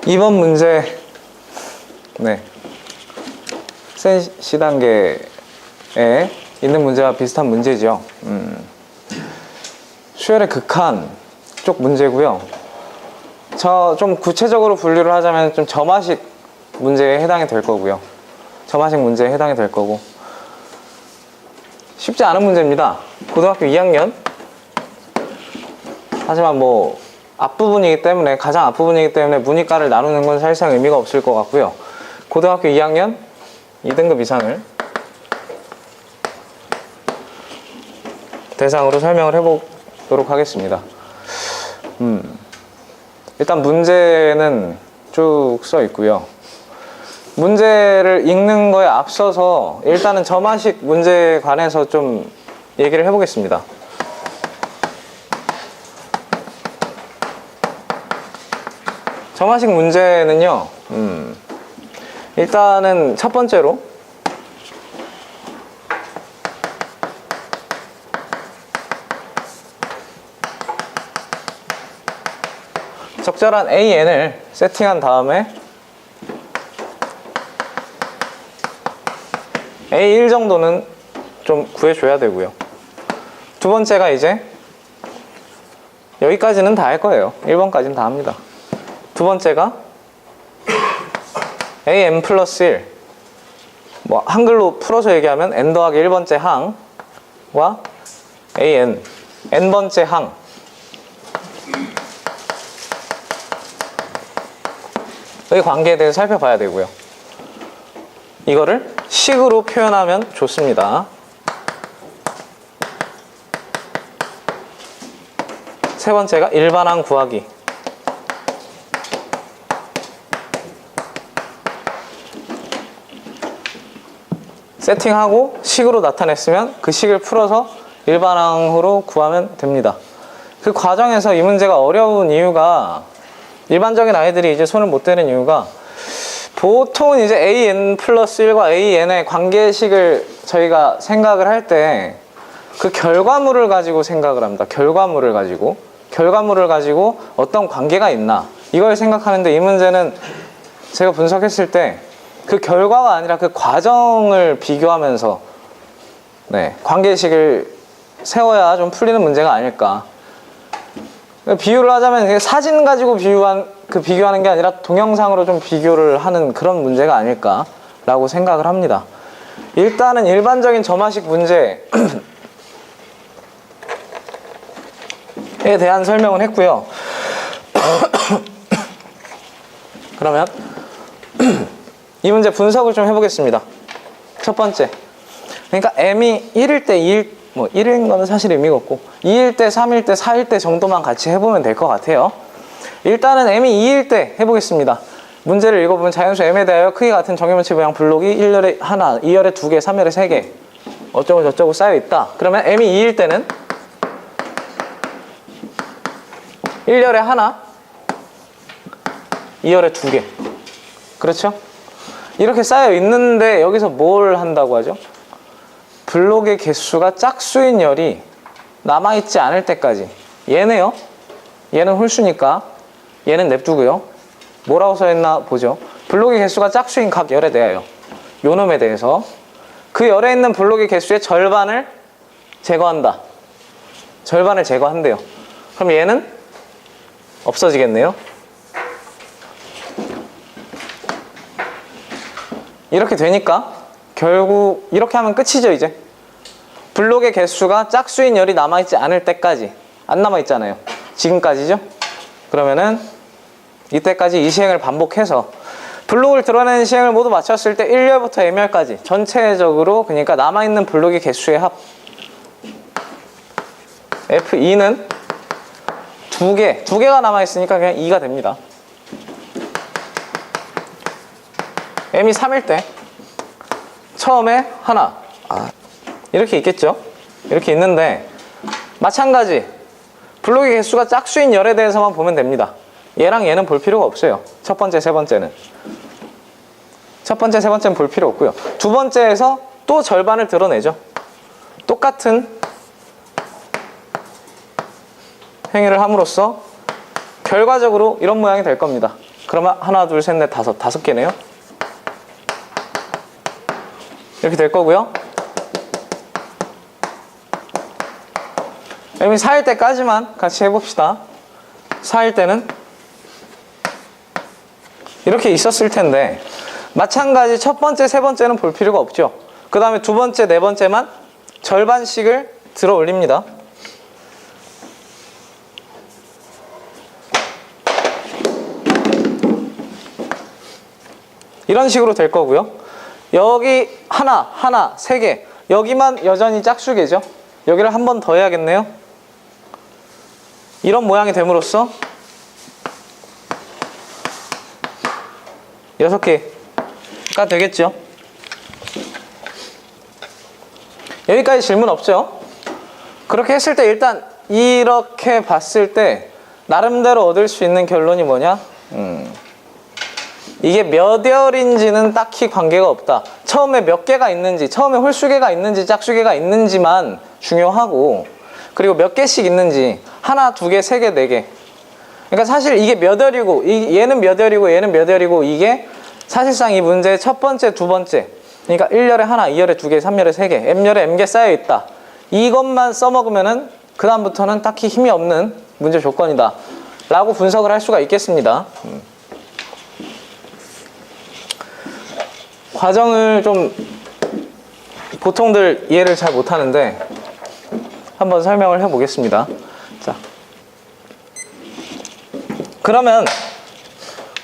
2번 문제, 네, 센 C단계에 있는 문제와 비슷한 문제죠. 수열의 극한 쪽 문제고요. 저 좀 구체적으로 분류를 하자면 좀 점화식 문제에 해당이 될 거고요. 점화식 문제에 해당이 될 거고, 쉽지 않은 문제입니다. 고등학교 2학년. 하지만 뭐 앞부분이기 때문에, 가장 앞부분이기 때문에 문이과를 나누는 건 사실상 의미가 없을 것 같고요. 고등학교 2학년 2등급 이상을 대상으로 설명을 해보도록 하겠습니다. 일단 문제는 쭉 써 있고요. 문제를 읽는 거에 앞서서 일단은 점화식 문제에 관해서 좀 얘기를 해보겠습니다. 점화식 문제는요, 일단은 첫 번째로 적절한 AN을 세팅한 다음에 A1 정도는 좀 구해줘야 되고요. 두 번째가 이제 여기까지는 다 할 거예요. 1번까지는 다 합니다. 두 번째가 AN 플러스 1, 뭐 한글로 풀어서 얘기하면 n 더하기 1번째 항과 AN n번째 항, 의 관계에 대해서 살펴봐야 되고요. 이거를 식으로 표현하면 좋습니다. 세 번째가 일반항 구하기. 세팅하고 식으로 나타냈으면 그 식을 풀어서 일반항으로 구하면 됩니다. 그 과정에서 이 문제가 어려운 이유가, 일반적인 아이들이 이제 손을 못 대는 이유가, 보통은 이제 AN 플러스 1과 AN의 관계식을 저희가 생각을 할 때 그 결과물을 가지고 생각을 합니다. 결과물을 가지고 어떤 관계가 있나, 이걸 생각하는데, 이 문제는 제가 분석했을 때 그 결과가 아니라 그 과정을 비교하면서 관계식을 세워야 좀 풀리는 문제가 아닐까. 비유를 하자면 사진 가지고 비교하는 게 아니라 동영상으로 좀 비교를 하는 그런 문제가 아닐까라고 생각을 합니다. 일단은 일반적인 점화식 문제에 대한 설명은 했고요. 그러면 이 문제 분석을 좀 해보겠습니다. 첫 번째, 그러니까 m이 1일 때 1인 거는 사실 의미가 없고 2일 때, 3일 때, 4일 때 정도만 같이 해보면 될 것 같아요. 일단은 m이 2일 때 해보겠습니다. 문제를 읽어보면 자연수 m에 대하여 크기 같은 정의문치 모양 블록이 1열에 하나, 2열에 2개, 3열에 3개 어쩌고 저쩌고 쌓여있다. 그러면 m이 2일 때는 1열에 하나, 2열에 2개, 그렇죠? 이렇게 쌓여있는데 여기서 뭘 한다고 하죠? 블록의 개수가 짝수인 열이 남아있지 않을 때까지. 얘네요, 얘는 홀수니까 얘는 냅두고요. 뭐라고 써있나 보죠. 블록의 개수가 짝수인 각 열에 대하여, 요 놈에 대해서 그 열에 있는 블록의 개수의 절반을 제거한다. 절반을 제거한대요. 그럼 얘는 없어지겠네요. 이렇게 되니까 결국 이렇게 하면 끝이죠. 이제 블록의 개수가 짝수인 열이 남아있지 않을 때까지. 안 남아있잖아요, 지금까지죠. 그러면은 이때까지 이 시행을 반복해서 블록을 드러내는 시행을 모두 마쳤을 때 1열부터 m열까지 전체적으로, 그러니까 남아있는 블록의 개수의 합 F2는 두 개가 남아있으니까 그냥 2가 됩니다. m이 3일 때 처음에 하나, 이렇게 있겠죠. 이렇게 있는데 마찬가지 블록의 개수가 짝수인 열에 대해서만 보면 됩니다. 얘랑 얘는 볼 필요가 없어요. 첫 번째, 세 번째는 볼 필요 없고요. 두 번째에서 또 절반을 드러내죠. 똑같은 행위를 함으로써 결과적으로 이런 모양이 될 겁니다. 그러면 하나, 둘, 셋, 넷, 다섯 개네요. 이렇게 될 거고요. 여러분 4일 때까지만 같이 해봅시다. 4일 때는 이렇게 있었을 텐데 마찬가지 첫 번째, 세 번째는 볼 필요가 없죠. 그 다음에 두 번째, 네 번째만 절반씩을 들어 올립니다. 이런 식으로 될 거고요. 여기 하나, 세 개. 여기만 여전히 짝수개죠. 여기를 한 번 더 해야겠네요. 이런 모양이 됨으로써 6개가 되겠죠. 여기까지 질문 없죠? 그렇게 했을 때 일단 이렇게 봤을 때 나름대로 얻을 수 있는 결론이 뭐냐? 이게 몇 열인지는 딱히 관계가 없다. 처음에 몇 개가 있는지, 처음에 홀수개가 있는지 짝수개가 있는지만 중요하고, 그리고 몇 개씩 있는지 하나, 두 개, 세 개, 네 개. 그러니까 사실 이게 몇 열이고 얘는 몇 열이고 얘는 몇 열이고 이게 사실상 이 문제의 첫 번째, 두 번째, 그러니까 1열에 하나, 2열에 두 개, 3열에 세 개, M열에 M개 쌓여있다. 이것만 써먹으면은 그 다음부터는 딱히 힘이 없는 문제 조건이다 라고 분석을 할 수가 있겠습니다. 과정을 좀 보통들 이해를 잘 못하는데 한번 설명을 해보겠습니다. 자, 그러면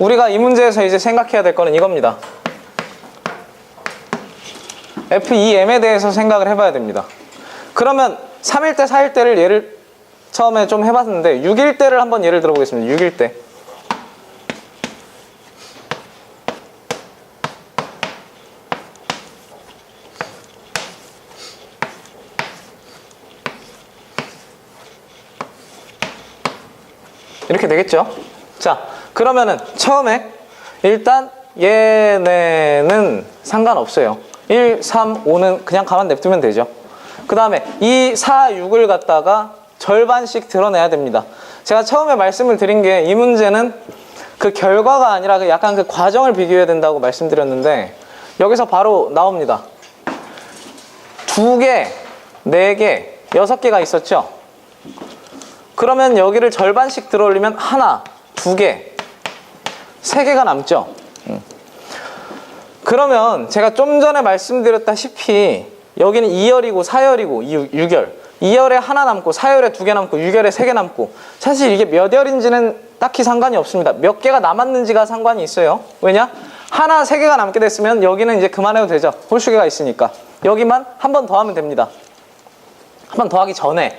우리가 이 문제에서 이제 생각해야 될 거는 이겁니다. FEM에 대해서 생각을 해봐야 됩니다. 그러면 3일 때, 4일 때를 예를 처음에 좀 해봤는데 6일 때를 한번 예를 들어보겠습니다. 6일 때. 이렇게 되겠죠? 자, 그러면은 처음에 일단 얘네는 상관없어요. 1, 3, 5는 그냥 가만 냅두면 되죠. 그 다음에 2, 4, 6을 갖다가 절반씩 드러내야 됩니다. 제가 처음에 말씀을 드린 게 이 문제는 그 결과가 아니라 그 약간 그 과정을 비교해야 된다고 말씀드렸는데 여기서 바로 나옵니다. 2개, 4개, 6개가 있었죠? 그러면 여기를 절반씩 들어 올리면 하나, 2개, 3개가 남죠? 그러면 제가 좀 전에 말씀드렸다시피 여기는 2열이고 4열이고 6열, 2열에 하나 남고 4열에 2개 남고 6열에 3개 남고 사실 이게 몇 열인지는 딱히 상관이 없습니다. 몇 개가 남았는지가 상관이 있어요. 왜냐? 하나, 3개가 남게 됐으면 여기는 이제 그만해도 되죠. 홀수개가 있으니까. 여기만 한 번 더 하면 됩니다. 한 번 더 하기 전에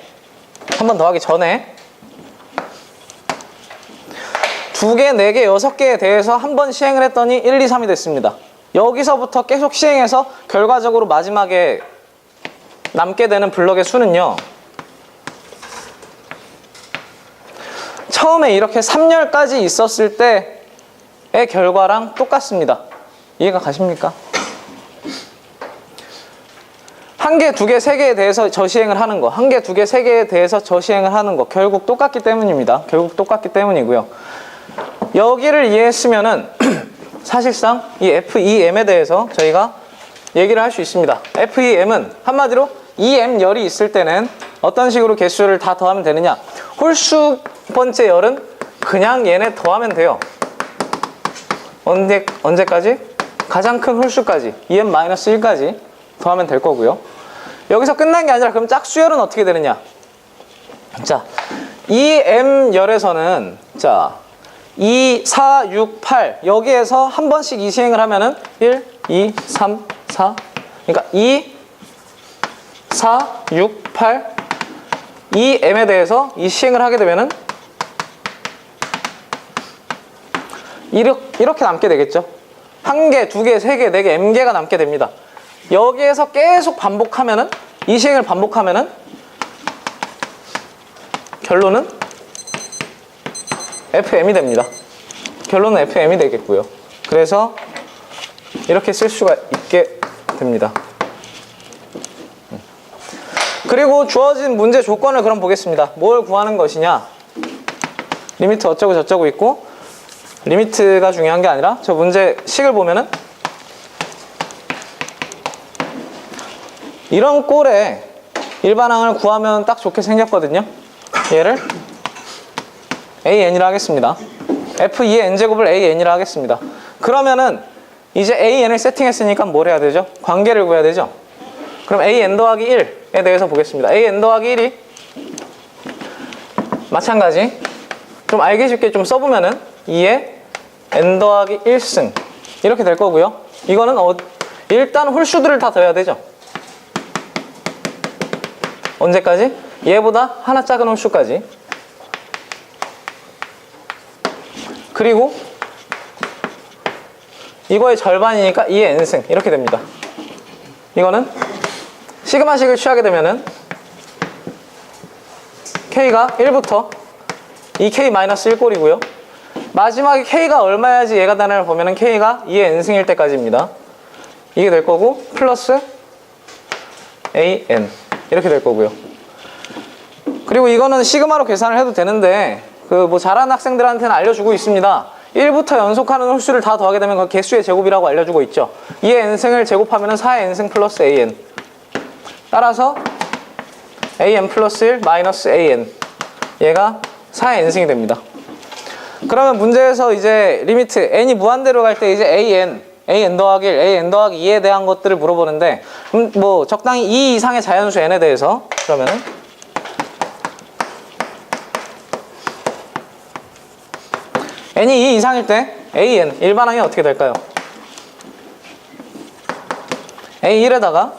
2개, 4개, 6개에 대해서 한 번 시행을 했더니 1, 2, 3이 됐습니다. 여기서부터 계속 시행해서 결과적으로 마지막에 남게 되는 블럭의 수는요, 처음에 이렇게 3열까지 있었을 때의 결과랑 똑같습니다. 이해가 가십니까? 1개, 2개, 3개에 대해서 저시행을 하는 거, 1개, 2개, 3개에 대해서 저시행을 하는 거 결국 똑같기 때문입니다. 결국 똑같기 때문이고요. 여기를 이해했으면은 사실상 이 FEM에 대해서 저희가 얘기를 할 수 있습니다. FEM은 한마디로 EM열이 있을 때는 어떤 식으로 개수를 다 더하면 되느냐, 홀수 번째 열은 그냥 얘네 더하면 돼요. 언제까지? 가장 큰 홀수까지, EM-1까지 더하면 될 거고요. 여기서 끝난 게 아니라 그럼 짝수열은 어떻게 되느냐? 자, EM열에서는 자 2, 4, 6, 8 여기에서 한 번씩 이 시행을 하면은 1, 2, 3, 4 그러니까 2, 4, 6, 8 이 M에 대해서 이 시행을 하게 되면은 이렇게 남게 되겠죠. 1개, 2개, 3개, 4개, M개가 남게 됩니다. 여기에서 계속 반복하면은 이 시행을 반복하면은 결론은 FM이 됩니다. 결론은 FM이 되겠고요. 그래서 이렇게 쓸 수가 있게 됩니다. 그리고 주어진 문제 조건을 그럼 보겠습니다. 뭘 구하는 것이냐? 리미트 어쩌고 저쩌고 있고 리미트가 중요한 게 아니라 저 문제 식을 보면은 이런 꼴에 일반항을 구하면 딱 좋게 생겼거든요. 얘를 AN이라 하겠습니다. F2의 n제곱을 AN이라 하겠습니다. 그러면은 이제 AN을 세팅했으니까 뭘 해야 되죠? 관계를 구해야 되죠? 그럼 AN 더하기 1에 대해서 보겠습니다. AN 더하기 1이 마찬가지 좀 알기 쉽게 좀 써보면은 2에 n 더하기 1승 이렇게 될 거고요. 이거는 일단 홀수들을 다 더해야 되죠. 언제까지? 얘보다 하나 작은 홀수까지. 그리고 이거의 절반이니까 2의 n승 이렇게 됩니다. 이거는 시그마식을 취하게 되면은 k가 1부터 2k-1꼴이고요. 마지막에 k가 얼마야지 얘가 되나를 보면은 k가 2의 n승일 때까지입니다. 이게 될 거고 플러스 an 이렇게 될 거고요. 그리고 이거는 시그마로 계산을 해도 되는데 그 뭐 잘하는 학생들한테는 알려주고 있습니다. 1부터 연속하는 홀수를 다 더하게 되면 그 개수의 제곱이라고 알려주고 있죠. 2의 n승을 제곱하면 4의 n승 플러스 an. 따라서 an 플러스 1 마이너스 an. 얘가 4의 n승이 됩니다. 그러면 문제에서 이제 리미트 n이 무한대로 갈 때 이제 an 더하기 1, an 더하기 2에 대한 것들을 물어보는데 뭐 적당히 2 이상의 자연수 n에 대해서 그러면은 n이 2 이상일 때 an 일반항이 어떻게 될까요? a1에다가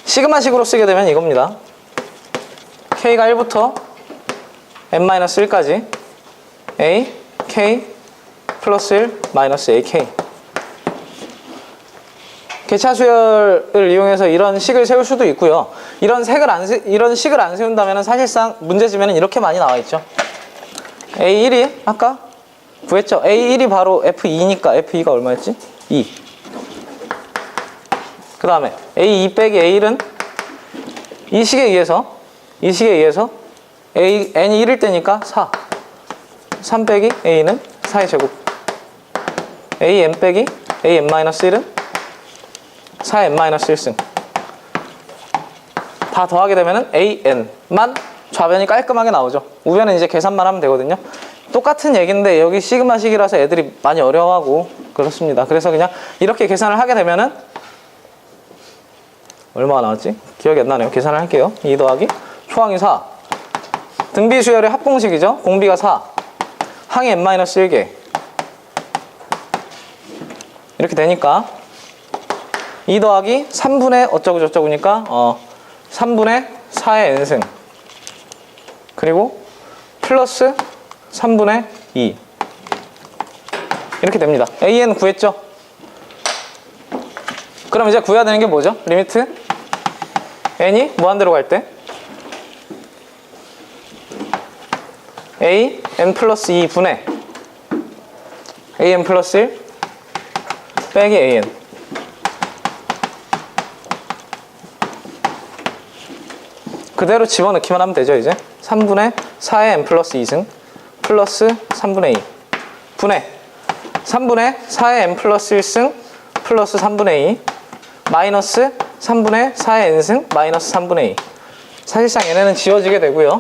시그마식으로 쓰게 되면 이겁니다. k가 1부터 n-1까지 a, k, 플러스 1, 마이너스 ak. 개차수열을 이용해서 이런 식을 세울 수도 있고요. 이런 식을 안 세운다면 사실상 문제지면 이렇게 많이 나와 있죠. A1이 아까 구했죠. A1이 바로 F2니까 F2가 얼마였지? 2. 그 다음에 A2 빼기 A1은 이 식에 의해서 n이 1일 때니까 4. 3 빼기 a는 4의 제곱. an 빼기 an-1은 4n-1승. 다 더하게 되면은 an만 좌변이 깔끔하게 나오죠. 우변은 이제 계산만 하면 되거든요. 똑같은 얘기인데 여기 시그마식이라서 애들이 많이 어려워하고 그렇습니다. 그래서 그냥 이렇게 계산을 하게 되면은 얼마가 나왔지? 기억이 안 나네요. 계산을 할게요. 2 더하기 초항이 4. 등비수열의 합공식이죠. 공비가 4. 항이 n-1개. 이렇게 되니까 2 더하기 3분의 어쩌고 저쩌고니까 3분의 4의 n승. 그리고 플러스 3분의 2. 이렇게 됩니다. an 구했죠? 그럼 이제 구해야 되는 게 뭐죠? 리미트 n이 무한대로 갈 때 a n 플러스 2 분의 an 플러스 1 빼기 an. 그대로 집어넣기만 하면 되죠. 이제 3분의 4의 n 플러스 2승 플러스 3분의 2 분의 3분의 4의 n 플러스 1승 플러스 3분의 2 마이너스 3분의 4의 n승 마이너스 3분의 2. 사실상 얘네는 지워지게 되고요.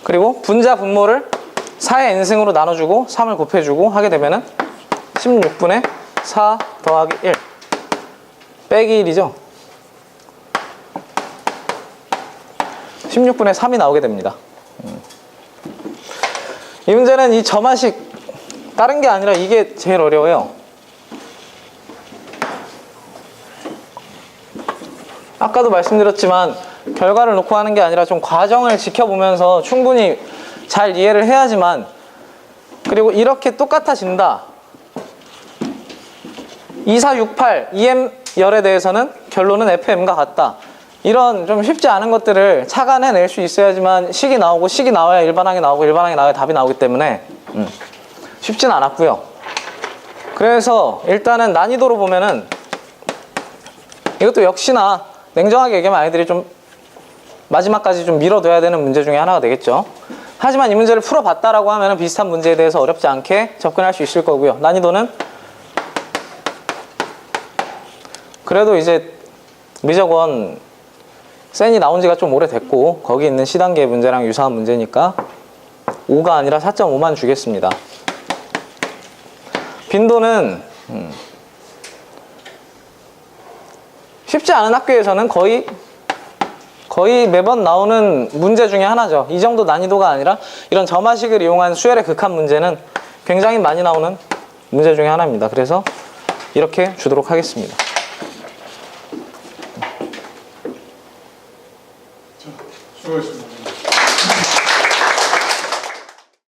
그리고 분자 분모를 4의 n승으로 나눠주고 3을 곱해주고 하게 되면은 16분의 4 더하기 1 빼기 1이죠. 16분의 3이 나오게 됩니다. 이 문제는 이 점화식 다른 게 아니라 이게 제일 어려워요. 아까도 말씀드렸지만 결과를 놓고 하는 게 아니라 좀 과정을 지켜보면서 충분히 잘 이해를 해야지만, 그리고 이렇게 똑같아진다 2468 EM열에 대해서는 결론은 FM과 같다, 이런 좀 쉽지 않은 것들을 착안해낼 수 있어야지만 식이 나오고, 식이 나와야 일반항이 나오고, 일반항이 나와야 답이 나오기 때문에 쉽진 않았고요. 그래서 일단은 난이도로 보면은 이것도 역시나 냉정하게 얘기하면 아이들이 좀 마지막까지 좀 밀어둬야 되는 문제 중에 하나가 되겠죠. 하지만 이 문제를 풀어봤다라고 하면 비슷한 문제에 대해서 어렵지 않게 접근할 수 있을 거고요. 난이도는 그래도 이제 미적원 센이 나온 지가 좀 오래됐고 거기 있는 C단계 문제랑 유사한 문제니까 5가 아니라 4.5만 주겠습니다. 빈도는 쉽지 않은 학교에서는 거의 매번 나오는 문제 중에 하나죠. 이 정도 난이도가 아니라 이런 점화식을 이용한 수열의 극한 문제는 굉장히 많이 나오는 문제 중에 하나입니다. 그래서 이렇게 주도록 하겠습니다. 수고하셨습니다.